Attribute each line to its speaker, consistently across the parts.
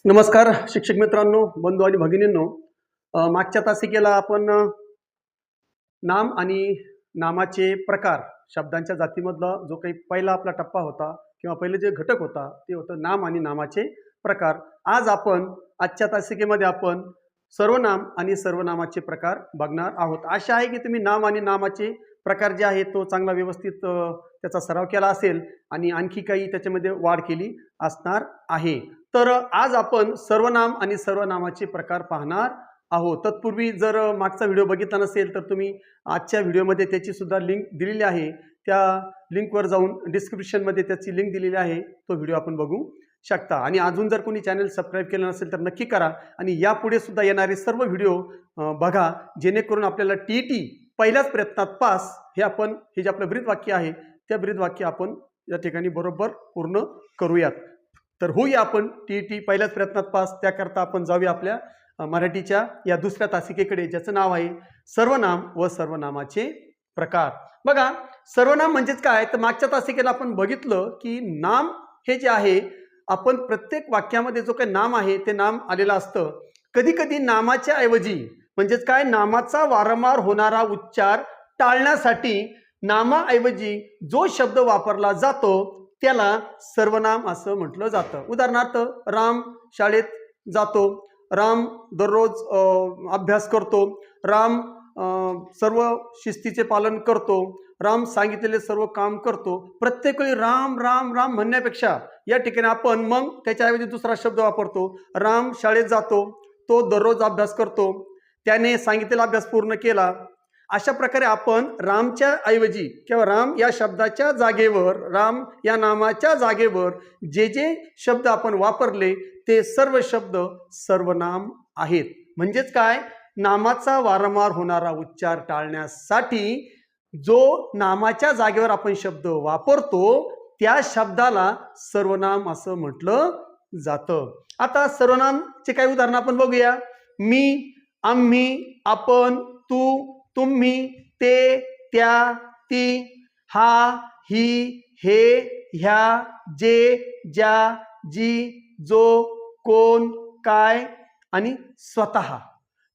Speaker 1: नमस्कार शिक्षक मित्रांनो, बंधू आणि भगिनींनो. मागच्या तासिकेला आपण नाम आणि नामाचे प्रकार, शब्दांच्या जातीमधला जो काही पहिला आपला टप्पा होता किंवा पहिले जे घटक होता ते होतं नाम आणि नामाचे प्रकार. आज आपण आजच्या तासिकेमध्ये आपण सर्वनाम आणि सर्वनामाचे प्रकार बघणार आहोत. आशा आहे की तुम्ही नाम आणि नामाचे प्रकार जे आहेत तो चांगला व्यवस्थित त्याचा सराव केला असेल आणि आणखी काही त्याच्यामध्ये वाढ केली असणार आहे. तर आज आपण सर्वनाम आणि सर्वनामाचे प्रकार पाहणार आहोत. तत्पूर्वी जर मागचा व्हिडिओ बघितला नसेल तर तुम्ही आजच्या व्हिडिओमध्ये त्याची सुद्धा लिंक दिलेली आहे. त्या लिंकवर जाऊन डिस्क्रिप्शनमध्ये त्याची लिंक दिलेली आहे, तो व्हिडिओ आपण बघू शकता. आणि अजून जर कोणी चॅनल सबस्क्राईब केलं नसेल तर नक्की करा आणि यापुढे सुद्धा येणारे सर्व व्हिडिओ बघा, जेणेकरून आपल्याला TET पहिल्याच प्रयत्नात पास हे जे आपलं ब्रीदवाक्य आहे त्या ब्रीदवाक्य आपण या ठिकाणी बरोबर पूर्ण करूयात. तर होऊया आपण TET पहिल्याच प्रयत्नात पास. त्याकरता आपण जाऊया आपल्या मराठीच्या या दुसऱ्या तासिकेकडे, ज्याचं नाव आहे सर्वनाम व सर्वनामाचे प्रकार. बघा, सर्वनाम म्हणजेच काय, तर मागच्या तासिकेला आपण बघितलं की नाम हे जे आहे, आपण प्रत्येक वाक्यामध्ये जो काही नाम आहे ते नाम आलेलं असतं. कधी कधी नामाच्या ऐवजी म्हणजेच काय, नामाचा वारंवार होणारा उच्चार टाळण्यासाठी नामाऐवजी जो शब्द वापरला जातो त्याला सर्वनाम असं म्हटलं जातं. उदाहरणार्थ, राम शाळेत जातो, राम दररोज अभ्यास करतो, राम सर्व शिस्तीचे पालन करतो, राम सांगितलेले सर्व काम करतो. प्रत्येक वेळी राम राम राम म्हणण्यापेक्षा या ठिकाणी आपण मग त्याच्याऐवजी दुसरा शब्द वापरतो. राम शाळेत जातो, तो दररोज अभ्यास करतो, त्याने सांगितलेला अभ्यास पूर्ण केला. अशा प्रकारे आपण रामच्या ऐवजी किंवा राम या शब्दाच्या जागेवर, राम या नामाच्या जागेवर जे जे शब्द आपण वापरले ते सर्व शब्द सर्वनाम आहेत. म्हणजेच काय, नामाचा वारंवार होणारा उच्चार टाळण्यासाठी जो नामाच्या जागेवर आपण शब्द वापरतो त्या शब्दाला सर्वनाम असं म्हटलं जातं. आता सर्वनामचे काही उदाहरण आपण बघूया. मी, आम्ही, आपण, तू, तुम्ही, ते, त्या, ती, हा, ही, हे, ह्या, जे, ज्या, जी, जो, कोण, काय आणि स्वतः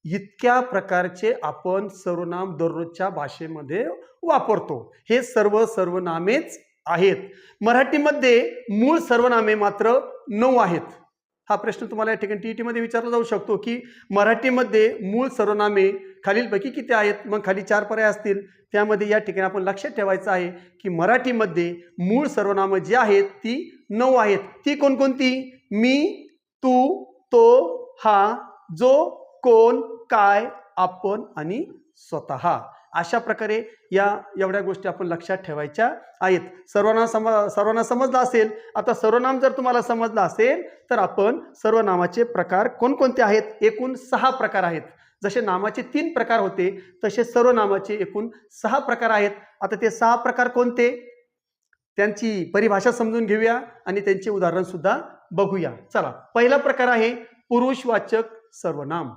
Speaker 1: इतक्या प्रकारचे आपण सर्वनाम दररोजच्या भाषेमध्ये वापरतो. हे सर्व सर्वनामेच आहेत. मराठीमध्ये मूळ सर्वनामे मात्र 9 आहेत. हा प्रश्न तुम्हाला या ठिकाणी TET मध्ये विचारला जाऊ शकतो की मराठीमध्ये मूळ सर्वनामे खालीलपैकी किती आहेत. मग खाली 4 पर्याय असतील, त्यामध्ये या ठिकाणी आपण लक्षात ठेवायचं आहे की मराठीमध्ये मूळ सर्वनामं जी आहेत ती 9 आहेत. ती कोणकोणती? मी, तू, तो, हा, जो, कोण, काय, आपण आणि स्वतः. अशा प्रकारे या एवढ्या गोष्टी आपण लक्षात ठेवायच्या आहेत. सर्वनाम समजला असेल. आता सर्वनाम जर तुम्हाला समजला असेल तर आपण सर्वनामाचे प्रकार कोणकोणते आहेत, एकूण 6 प्रकार आहेत. जसे नामाचे 3 प्रकार होते तसे सर्वनामाचे एकूण 6 प्रकार आहेत. आता ते 6 प्रकार कोणते, त्यांची परिभाषा समजून घेऊया आणि त्यांचे उदाहरण सुद्धा बघूया. चला, पहिला प्रकार आहे पुरुषवाचक सर्वनाम.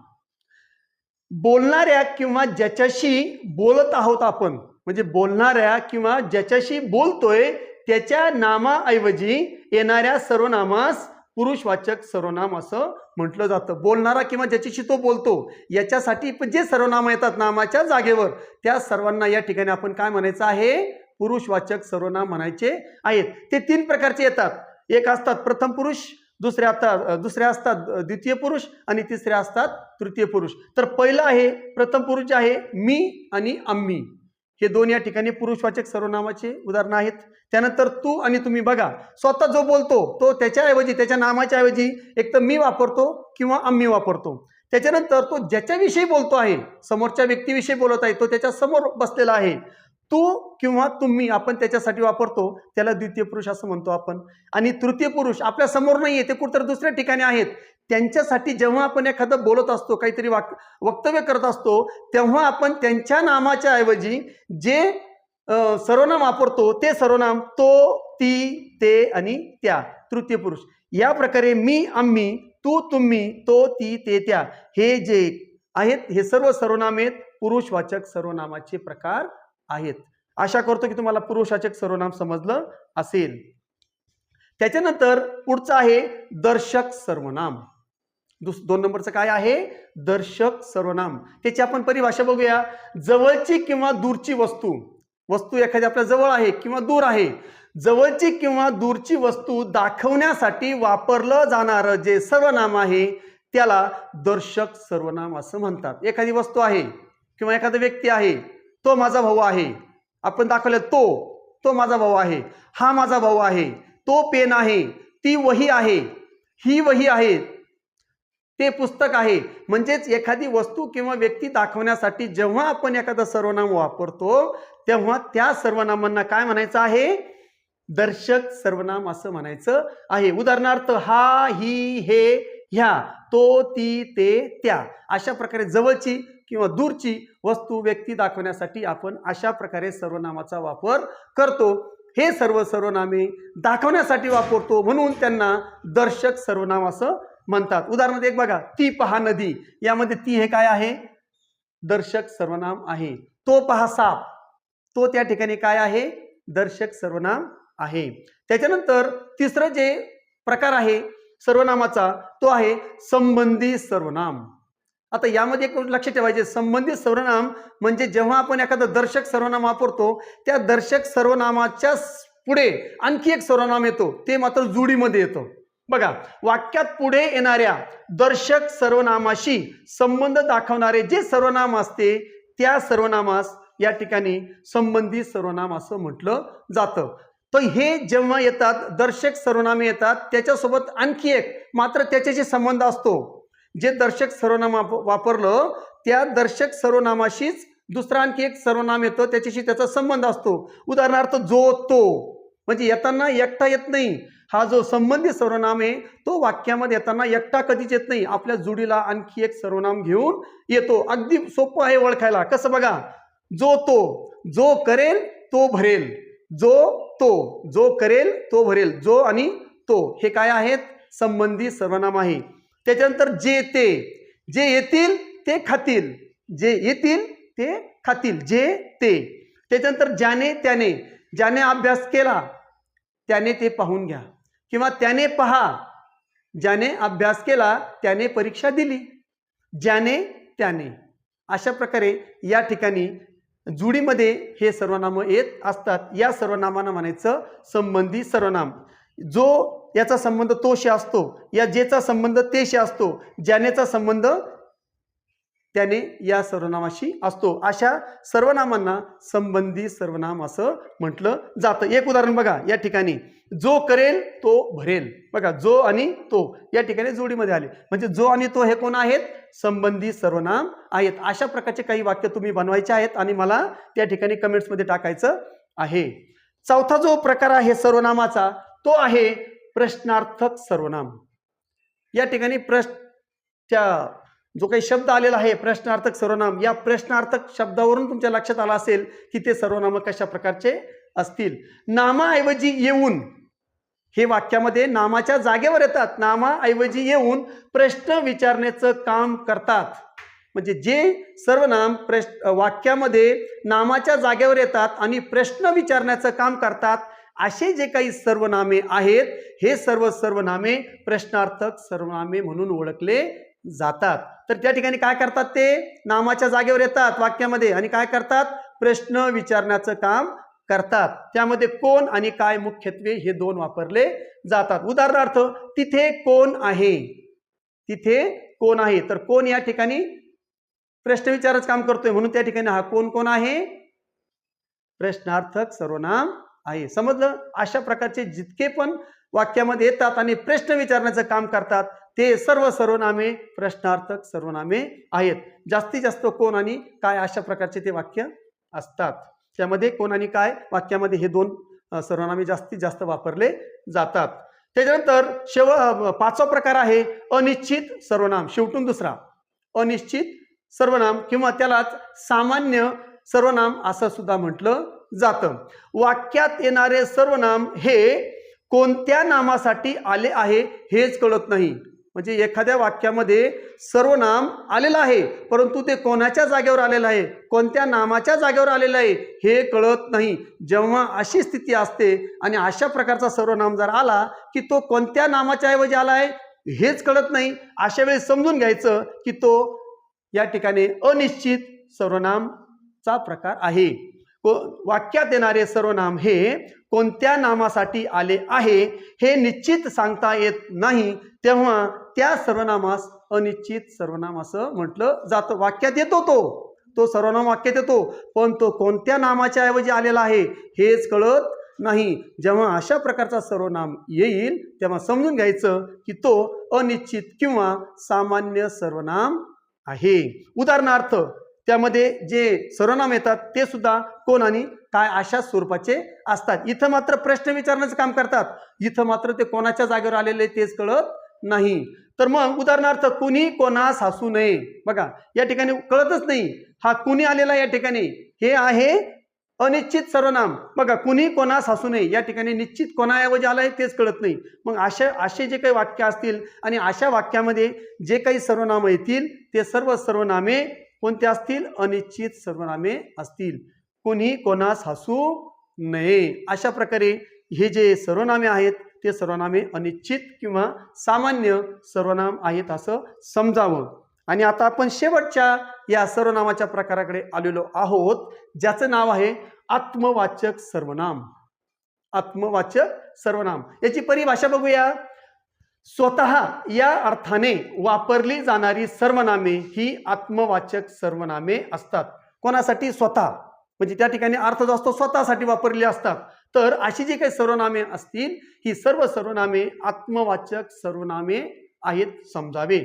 Speaker 1: बोलणाऱ्या किंवा ज्याच्याशी बोलत आहोत आपण, म्हणजे बोलणाऱ्या किंवा ज्याच्याशी बोलतोय त्याच्या नामाऐवजी येणाऱ्या सर्वनामास पुरुषवाचक सर्वनाम असं म्हटलं जातं. बोलणारा किंवा ज्याच्याशी तो बोलतो याच्यासाठी जे सर्वनाम येतात नामाच्या जागेवर त्या सर्वांना या ठिकाणी आपण काय म्हणायचं आहे, पुरुषवाचक सर्वनाम म्हणायचे आहेत. ते 3 प्रकारचे येतात. एक असतात प्रथम पुरुष, दुसरे असतात द्वितीय पुरुष आणि तिसरे असतात तृतीय पुरुष. तर पहिलं आहे प्रथम पुरुष जे आहे मी आणि आम्ही, हे 2 या ठिकाणी पुरुषवाचक सर्वनामाचे उदाहरण आहेत. त्यानंतर तू आणि तुम्ही. बघा, स्वतः जो बोलतो तो त्याच्याऐवजी, त्याच्या नामाच्या ऐवजी एक तर मी वापरतो किंवा आम्ही वापरतो. त्याच्यानंतर तो ज्याच्याविषयी बोलतो आहे, समोरच्या व्यक्तीविषयी बोलत आहे, तो त्याच्या समोर बसलेला आहे, तू किंवा तुम्ही आपण त्याच्यासाठी वापरतो, त्याला द्वितीय पुरुष असं म्हणतो आपण. आणि तृतीय पुरुष आपल्या समोर नाहीये, ते कुठेतरी दुसऱ्या ठिकाणी आहेत, त्यांच्यासाठी जेव्हा आपण एखादं बोलत असतो, काहीतरी वक्तव्य करत असतो, तेव्हा आपण त्यांच्या नामाच्या ऐवजी जे सर्वनाम वापरतो ते सर्वनाम तो, ती, ते आणि त्या, तृतीय पुरुष. या प्रकारे मी, आम्ही, तू, तुम्ही, तो, ती, ते, त्या हे जे आहेत हे सर्व सर्वनामे पुरुषवाचक सर्वनामाचे प्रकार आहेत. आशा करतो की तुम्हाला पुरुषवाचक सर्वनाम समजलं असेल. त्याच्यानंतर पुढचं आहे दर्शक सर्वनाम. दोन नंबरचं काय आहे? दर्शक सर्वनाम. त्याची आपण परिभाषा बघूया. जवळची किंवा दूरची वस्तू, वस्तू एखादी आपल्या जवळ आहे किंवा दूर आहे, जवळची किंवा दूरची वस्तू दाखवण्यासाठी वापरलं जाणारं जे सर्वनाम आहे त्याला दर्शक सर्वनाम असं म्हणतात. एखादी वस्तू आहे किंवा एखादा व्यक्ती आहे, तो माझा भाऊ आहे, आपण दाखवलं तो माझा भाऊ आहे, हा माझा भाऊ आहे, तो पेन आहे, ती वही आहे, ही वही आहे, ते पुस्तक आहे. म्हणजेच एखादी वस्तू किंवा व्यक्ती दाखवण्यासाठी जेव्हा आपण एखादं सर्वनाम वापरतो तेव्हा त्या सर्वनामांना काय म्हणायचं आहे? दर्शक सर्वनाम असं म्हणायचं आहे. उदाहरणार्थ हा, ही, हे, ह्या, तो, ती, ते, त्या अशा प्रकारे जवळची किंवा दूरची वस्तू व्यक्ती दाखवण्यासाठी आपण अशा प्रकारे सर्वनामाचा वापर करतो. हे सर्व सर्वनामे दाखवण्यासाठी वापरतो म्हणून त्यांना दर्शक सर्वनाम असं म्हणतात. उदाहरणार्थ एक बघा, ती पहा नदी, यामध्ये ती हे काय आहे? दर्शक सर्वनाम आहे. तो पहा साप, तो त्या ठिकाणी काय आहे? दर्शक सर्वनाम आहे. त्याच्यानंतर तिसरं जे प्रकार आहे सर्वनामाचा तो आहे संबंधी सर्वनाम. आता यामध्ये एक लक्षात ठेवायचे, संबंधित सर्वनाम म्हणजे जेव्हा आपण एखादं दर्शक सर्वनाम वापरतो त्या दर्शक सर्वनामाच्या पुढे आणखी एक सर्वनाम येतो, ते मात्र जोडीमध्ये येतो. बघा, वाक्यात पुढे येणाऱ्या दर्शक सर्वनामाशी संबंध दाखवणारे जे सर्वनाम असते त्या सर्वनामास या ठिकाणी संबंधित सर्वनाम असं म्हटलं जातं. तर हे जेव्हा येतात दर्शक सर्वनामे येतात त्याच्यासोबत आणखी एक मात्र त्याच्याशी संबंध असतो. जे दर्शक सर्वनाम वापरलं त्या दर्शक सर्वनामाशीच दुसरा आणखी एक सर्वनाम येतं, त्याच्याशी त्याचा संबंध असतो. उदाहरणार्थ जो, तो, म्हणजे येताना एकटा येत नाही. हा जो संबंधित सर्वनाम आहे तो वाक्यामध्ये येताना एकटा कधीच येत नाही, आपल्या जोडीला आणखी एक सर्वनाम घेऊन येतो. अगदी सोपं आहे ओळखायला. कसं बघा, जो, तो, जो करेल तो भरेल, जो करेल तो भरेल, जो आणि तो हे काय आहेत? संबंधी सर्वनाम आहे. त्याच्यानंतर जे, ते, जे येतील ते खातील, जे येतील ते खातील, जे, ते. त्याच्यानंतर ज्याने, त्याने, ज्याने अभ्यास केला त्याने ते पाहून घ्या, किंवा त्याने पहा, ज्याने अभ्यास केला त्याने परीक्षा दिली, ज्याने, त्याने. अशा प्रकारे या ठिकाणी जोडीमध्ये हे सर्वनाम येत असतात. या सर्वनामांना म्हणायचं संबंधी सर्वनाम. जो याचा संबंध तोशी असतो, या जेचा संबंध तेशी असतो, ज्यानेचा संबंध त्याने या सर्वनामाशी असतो. अशा सर्वनामांना संबंधी सर्वनाम असं म्हटलं जातं. एक उदाहरण बघा या ठिकाणी, जो करेल तो भरेल. बघा, जो आणि तो या ठिकाणी जोडीमध्ये आले, म्हणजे जो आणि तो हे कोण आहेत? संबंधी सर्वनाम आहेत. अशा प्रकारचे काही वाक्य तुम्ही बनवायचे आहेत आणि मला त्या ठिकाणी कमेंट्समध्ये टाकायचं आहे. चौथा जो प्रकार आहे सर्वनामाचा तो आहे प्रश्नार्थक सर्वनाम. या ठिकाणी जो काही शब्द आलेला आहे प्रश्नार्थक सर्वनाम, या प्रश्नार्थक शब्दावरून तुमच्या लक्षात आलं असेल की ते सर्वनाम कशा प्रकारचे असतील. नामाऐवजी येऊन, हे वाक्यामध्ये नामाच्या जागेवर येतात, नामाऐवजी येऊन प्रश्न विचारण्याचं काम करतात. म्हणजे जे सर्वनाम वाक्यामध्ये नामाच्या जागेवर येतात आणि प्रश्न विचारण्याचं काम करतात असे जे काही सर्वनामे आहेत हे सर्व सर्वनामे प्रश्नार्थक सर्वनामे म्हणून ओळखले जातात. तर त्या ठिकाणी काय करतात? ते नामाच्या जागेवर येतात वाक्यामध्ये आणि काय करतात? प्रश्न विचारण्याचं काम करतात. त्यामध्ये कोण आणि काय मुख्यत्वे हे दोन वापरले जातात. उदाहरणार्थ, तिथे कोण आहे, तिथे कोण आहे, तर कोण या ठिकाणी प्रश्न विचाराचं काम करतोय म्हणून त्या ठिकाणी हा कोण कोण आहे? प्रश्नार्थक सर्वनाम आहे. समजलं? अशा प्रकारचे जितके पण वाक्यामध्ये येतात आणि प्रश्न विचारण्याचं काम करतात ते सर्व सर्वनामे प्रश्नार्थक सर्वनामे आहेत. जास्तीत जास्त कोण आणि काय अशा प्रकारचे ते वाक्य असतात. त्यामध्ये कोण आणि काय वाक्यामध्ये हे दोन सर्वनामे जास्तीत जास्त वापरले जातात. त्याच्यानंतर पाचवा प्रकार आहे अनिश्चित सर्वनाम. शेवटून दुसरा अनिश्चित सर्वनाम किंवा त्यालाच सामान्य सर्वनाम असं सुद्धा म्हटलं जातं. वाक्यात येणारे सर्वनाम हे कोणत्या नामासाठी आले आहे हेच कळत नाही. म्हणजे एखाद्या वाक्यामध्ये सर्वनाम आलेलं आहे परंतु ते कोणाच्या जागेवर आलेलं आहे, कोणत्या नामाच्या जागेवर आलेलं आहे हे कळत नाही. जेव्हा अशी स्थिती असते आणि अशा प्रकारचा सर्वनाम जर आला की तो कोणत्या नामाच्या ऐवजी आला आहे, हेच कळत नाही, अशा वेळेस समजून घ्यायचं की तो या ठिकाणी अनिश्चित सर्वनामचा प्रकार आहे. वाक्यात येणारे सर्वनाम हे कोणत्या नामासाठी आले आहे हे निश्चित सांगता येत नाही, तेव्हा त्या सर्वनामास अनिश्चित सर्वनाम असं म्हटलं जातं. वाक्यात येतो तो सर्वनाम वाक्यात येतो, पण तो कोणत्या नामाच्या ऐवजी आलेला आहे हेच कळत नाही. जेव्हा अशा प्रकारचा सर्वनाम येईल तेव्हा समजून घ्यायचं की तो अनिश्चित किंवा सामान्य सर्वनाम आहे. उदाहरणार्थ त्यामध्ये जे सर्वनाम येतात ते सुद्धा कोण आणि काय अशा स्वरूपाचे असतात. इथं मात्र प्रश्न विचारण्याचं काम करतात, इथं मात्र ते कोणाच्या जागेवर आलेले तेच कळत नाही. तर मग उदाहरणार्थ कुणी कोणास हसू नये, बघा या ठिकाणी कळतच नाही, हा कुणी आलेला या ठिकाणी हे आहे अनिश्चित सर्वनाम. बघा कुणी कोणास हसू नये या ठिकाणी निश्चित कोणाऐवजी आलाय तेच कळत नाही. मग असे जे काही वाक्य असतील आणि अशा वाक्यामध्ये जे काही सर्वनाम येतील ते सर्व सर्वनामे कोणते असतील, अनिश्चित सर्वनामे असतील. कोणी कोणास हसू नये अशा प्रकारे हे जे सर्वनामे आहेत ते सर्वनामे अनिश्चित किंवा सामान्य सर्वनाम आहेत असं समजावं. आणि आता आपण शेवटच्या या सर्वनामाच्या प्रकाराकडे आलेलो आहोत, ज्याचं नाव आहे आत्मवाचक सर्वनाम. आत्मवाचक सर्वनाम याची परिभाषा बघूया. स्वतः या अर्थाने वापरली जाणारी सर्वनामे ही आत्मवाचक सर्वनामे असतात. कोणासाठी? स्वतः, म्हणजे त्या ठिकाणी अर्थ जो असतो स्वतःसाठी वापरलेली असतात. तर अशी जी काही सर्वनामे असतील ही सर्व सर्वनामे आत्मवाचक सर्वनामे आहेत समजावे.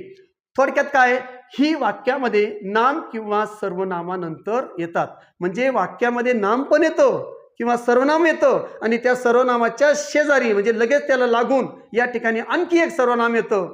Speaker 1: थोडक्यात काय, ही वाक्यामध्ये नाम किंवा सर्वनामानंतर येतात. म्हणजे वाक्यामध्ये नाम पण येतं किंवा सर्वनाम येतं आणि त्या सर्वनामाच्या शेजारी म्हणजे लगेच त्याला लागून या ठिकाणी आणखी एक सर्वनाम येतं,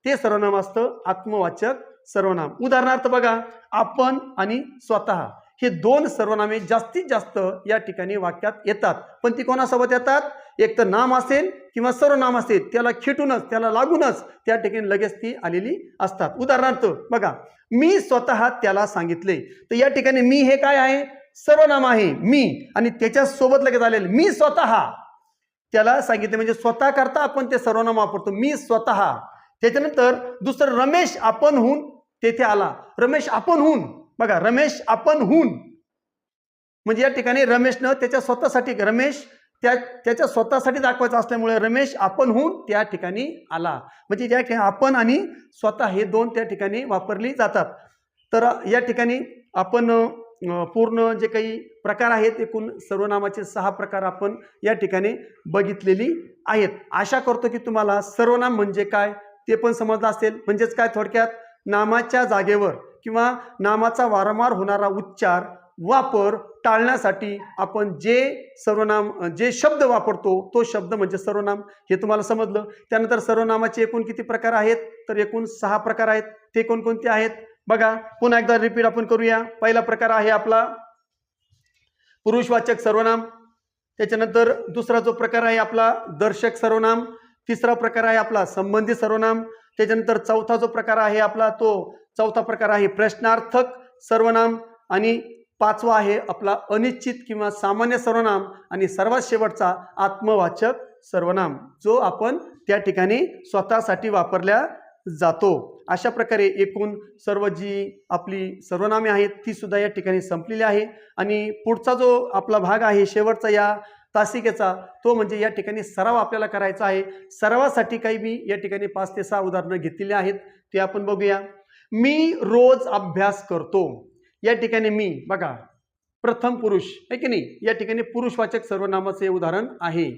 Speaker 1: ते सर्वनाम असतं आत्मवाचक सर्वनाम. उदाहरणार्थ बघा, आपण आणि स्वतः हे दोन सर्वनामे जास्तीत जास्त या ठिकाणी वाक्यात येतात. पण ती कोणासोबत येतात? एक तर नाम असेल किंवा सर्वनाम असेल, त्याला खिटूनच त्याला लागूनच त्या ठिकाणी लगेच ती आलेली असतात. उदाहरणार्थ बघा, मी स्वतः त्याला सांगितले, तर या ठिकाणी मी हे काय आहे? सर्वनाम आहे मी, आणि त्याच्या सोबत लगेच आलेले मी स्वतः त्याला सांगितले, म्हणजे स्वतः करता आपण ते सर्वनाम वापरतो, मी स्वतः. त्याच्यानंतर दुसरं रमेश आपणहून तेथे आला. रमेश आपणहून, बघा रमेश आपणहून म्हणजे या ठिकाणी रमेशनं त्याच्या स्वतःसाठी, रमेश त्याच्या स्वतःसाठी दाखवायचं असल्यामुळे रमेश आपणहून त्या ठिकाणी आला. म्हणजे ज्या ठिकाणी आपण आणि स्वतः हे दोन त्या ठिकाणी वापरली जातात. तर या ठिकाणी आपण पूर्ण जे काही प्रकार आहेत, एकूण सर्वनामाचे 6 प्रकार आपण या ठिकाणी बघितलेली आहेत. आशा करतो की तुम्हाला सर्वनाम म्हणजे काय ते पण समजलं असेल. म्हणजेच काय, थोडक्यात नामाच्या जागेवर किंवा नामाचा वारंवार होणारा उच्चार वापर टाळण्यासाठी आपण जे सर्वनाम, जे शब्द वापरतो तो शब्द म्हणजे सर्वनाम, हे तुम्हाला समजलं. त्यानंतर सर्वनामाचे एकूण किती प्रकार आहेत? तर एकूण 6 प्रकार आहेत. ते कोणकोणते आहेत बघा, पुन्हा एकदा रिपीट आपण करूया. पहिला प्रकार आहे आपला पुरुषवाचक सर्वनाम. त्याच्यानंतर दुसरा जो प्रकार आहे आपला दर्शक सर्वनाम. तिसरा प्रकार आहे आपला संबंधी सर्वनाम. त्याच्यानंतर चौथा जो प्रकार आहे आपला, तो चौथा प्रकार आहे प्रश्नार्थक सर्वनाम. आणि पाचवा आहे आपला अनिश्चित किंवा सामान्य सर्वनाम. आणि सर्वात शेवटचा आत्मवाचक सर्वनाम, जो आपण त्या ठिकाणी स्वतःसाठी वापरल्या जातो. अशा प्रकारे एकूण सर्व जी आपली सर्वनामे आहेत ती सुद्धा या ठिकाणी संपलेली आहे. आणि पुढचा जो आपला भाग आहे शेवटचा या तासिकेचा, तो म्हणजे या ठिकाणी सराव आपल्याला करायचा आहे. सरावासाठी काही मी या ठिकाणी 5 ते 6 उदाहरणं घेतलेली आहेत, ते आपण बघूया. मी रोज अभ्यास करतो. या ठिकाणी मी, बघा प्रथम पुरुष आहे की नाही, या ठिकाणी पुरुषवाचक सर्वनामाचे उदाहरण आहे.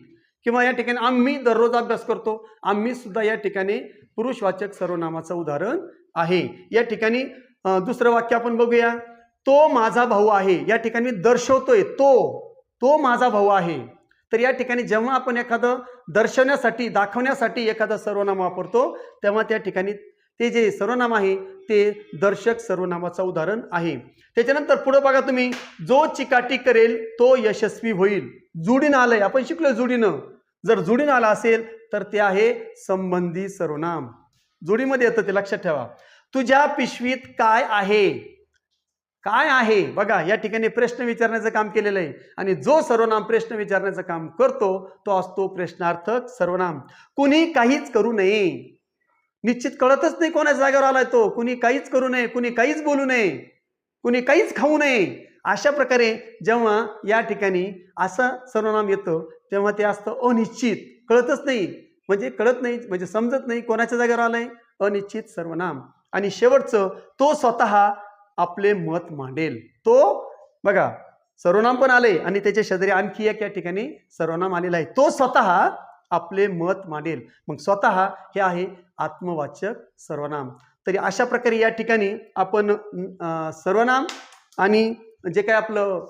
Speaker 1: किंवा या ठिकाणी आम्ही दररोज अभ्यास करतो, आम्ही सुद्धा या ठिकाणी पुरुषवाचक सर्वनामाचं उदाहरण आहे. या ठिकाणी दुसरं वाक्य आपण बघूया. तो माझा भाऊ आहे. या ठिकाणी दर्शवतोय, तो माझा भाऊ आहे. तर या ठिकाणी जेव्हा आपण एखादं दर्शवण्यासाठी, दाखवण्यासाठी एखादं सर्वनाम वापरतो तेव्हा त्या ठिकाणी ते जे सर्वनाम आहे ते दर्शक सर्वनामाचं उदाहरण आहे. त्याच्यानंतर पुढे बघा तुम्ही, जो चिकाटी करेल तो यशस्वी होईल. जोडीनं आलंय, आपण शिकलोय जोडीनं. जर जोडीनं आला असेल तर ते आहे संबंधी सर्वनाम. जोडीमध्ये येतं ते लक्षात ठेवा. तुझ्या पिशवीत काय आहे? काय आहे, बघा या ठिकाणी प्रश्न विचारण्याचं काम केलेलं आहे. आणि जो सर्वनाम प्रश्न विचारण्याचं काम करतो तो असतो प्रश्नार्थक सर्वनाम. कुणी काहीच करू नये. निश्चित कळतच नाही कोणाच्या जागेवर आलाय तो. कुणी काहीच करू नये, कुणी काहीच बोलू नये, कुणी काहीच खाऊ नये. अशा प्रकारे जेव्हा या ठिकाणी असं सर्वनाम येतं तेव्हा ते असतं अनिश्चित, कळतच नाही. म्हणजे कळत नाही म्हणजे समजत नाही कोणाच्या जागेवर आलंय, अनिश्चित सर्वनाम. आणि शेवटचं तो स्वतः आपले मत मांडेल. तो बघा सर्वनाम पण आले आणि त्याच्या शेजारी आणखी एक या ठिकाणी सर्वनाम आलेलं आहे. तो स्वतः आपले मत मांडेल. मग स्वतः हे आहे आत्मवाचक सर्वनाम. तरी अशा प्रकारे या ठिकाणी आपण सर्वनाम आणि जे काय आपलं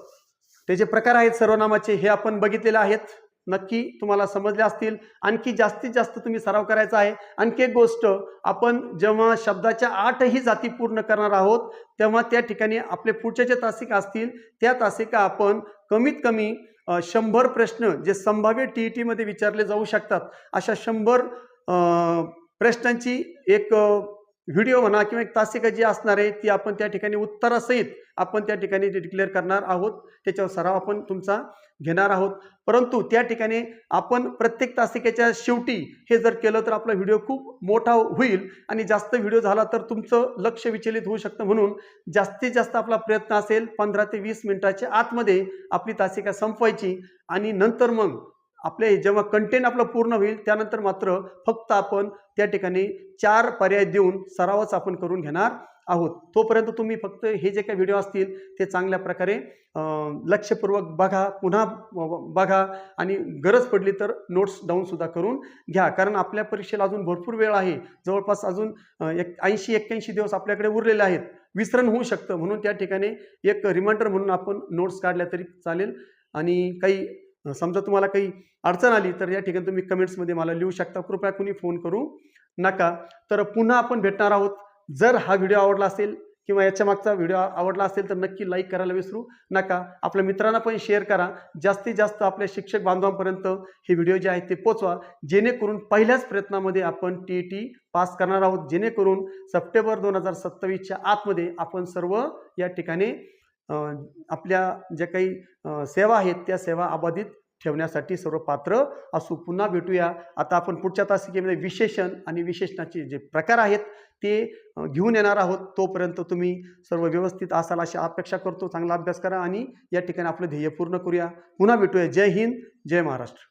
Speaker 1: त्याचे प्रकार आहेत सर्वनामाचे हे आपण बघितलेले आहेत. नक्की तुम्हाला समजले असतील. आणखी जास्तीत जास्त तुम्ही सराव करायचा आहे. आणखी एक गोष्ट, आपण जेव्हा शब्दाच्या 8ही जाती पूर्ण करणार आहोत तेव्हा त्या ठिकाणी आपले पुढचे जे तासिका असतील त्या तासिका आपण कमीत कमी 100 प्रश्न जे संभाव्य TET मध्ये विचारले जाऊ शकतात अशा 100 प्रश्नांची एक व्हिडिओ म्हणा किंवा एक तासिका जी असणार आहे ती आपण त्या ठिकाणी उत्तरासहित आपण त्या ठिकाणी डिक्लेअर करणार आहोत. त्याच्यावर सराव आपण तुमचा घेणार आहोत. परंतु त्या ठिकाणी आपण प्रत्येक तासिकेच्या शेवटी हे जर केलं तर आपला व्हिडिओ खूप मोठा होईल आणि जास्त व्हिडिओ झाला तर तुमचं लक्ष विचलित होऊ शकतं. म्हणून जास्तीत जास्त आपला प्रयत्न असेल 15 ते 20 मिनिटाच्या आतमध्ये आपली तासिका संपवायची आणि नंतर मग आपले जेव्हा कंटेंट आपलं पूर्ण होईल त्यानंतर मात्र फक्त आपण त्या ठिकाणी 4 पर्याय देऊन सरावच आपण करून घेणार आहोत. तोपर्यंत तुम्ही फक्त हे जे काही व्हिडिओ असतील ते चांगल्या प्रकारे लक्षपूर्वक बघा, पुन्हा बघा आणि गरज पडली तर नोट्स डाऊन सुद्धा करून घ्या. कारण आपल्या परीक्षेला अजून भरपूर वेळ आहे. जवळपास अजून 80-81 दिवस आपल्याकडे उरलेले आहेत. विसरण होऊ शकतं. म्हणून त्या ठिकाणी एक रिमाइंडर म्हणून आपण नोट्स काढल्या तरी चालेल. आणि काही समजा तुम्हाला काही अडचण आली तर या ठिकाणी तुम्ही कमेंट्समध्ये मला लिहू शकता. कृपया कुणी फोन करू नका. तर पुन्हा आपण भेटणार आहोत. जर हा व्हिडिओ आवडला असेल किंवा याच्या मागचा व्हिडिओ आवडला असेल तर नक्की लाईक करायला विसरू नका. आपल्या मित्रांना पण शेअर करा. जास्तीत जास्त आपल्या शिक्षक बांधवांपर्यंत हे व्हिडिओ जे आहेत ते पोचवा, जेणेकरून पहिल्याच प्रयत्नामध्ये आपण TET पास करणार आहोत. जेणेकरून सप्टेंबर 2027च्या आतमध्ये आपण सर्व या ठिकाणी आपल्या ज्या काही सेवा आहेत त्या सेवा अबाधित ठेवण्यासाठी सर्व पात्र असू. पुन्हा भेटूया. आता आपण पुढच्या तासिकेमध्ये विशेषण आणि विशेषणाचे जे प्रकार आहेत ते घेऊन येणार आहोत. तोपर्यंत तुम्ही सर्व व्यवस्थित असाल अशी अपेक्षा करतो. चांगला अभ्यास करा आणि या ठिकाणी आपलं ध्येय पूर्ण करूया. पुन्हा भेटूया. जय हिंद, जय महाराष्ट्र.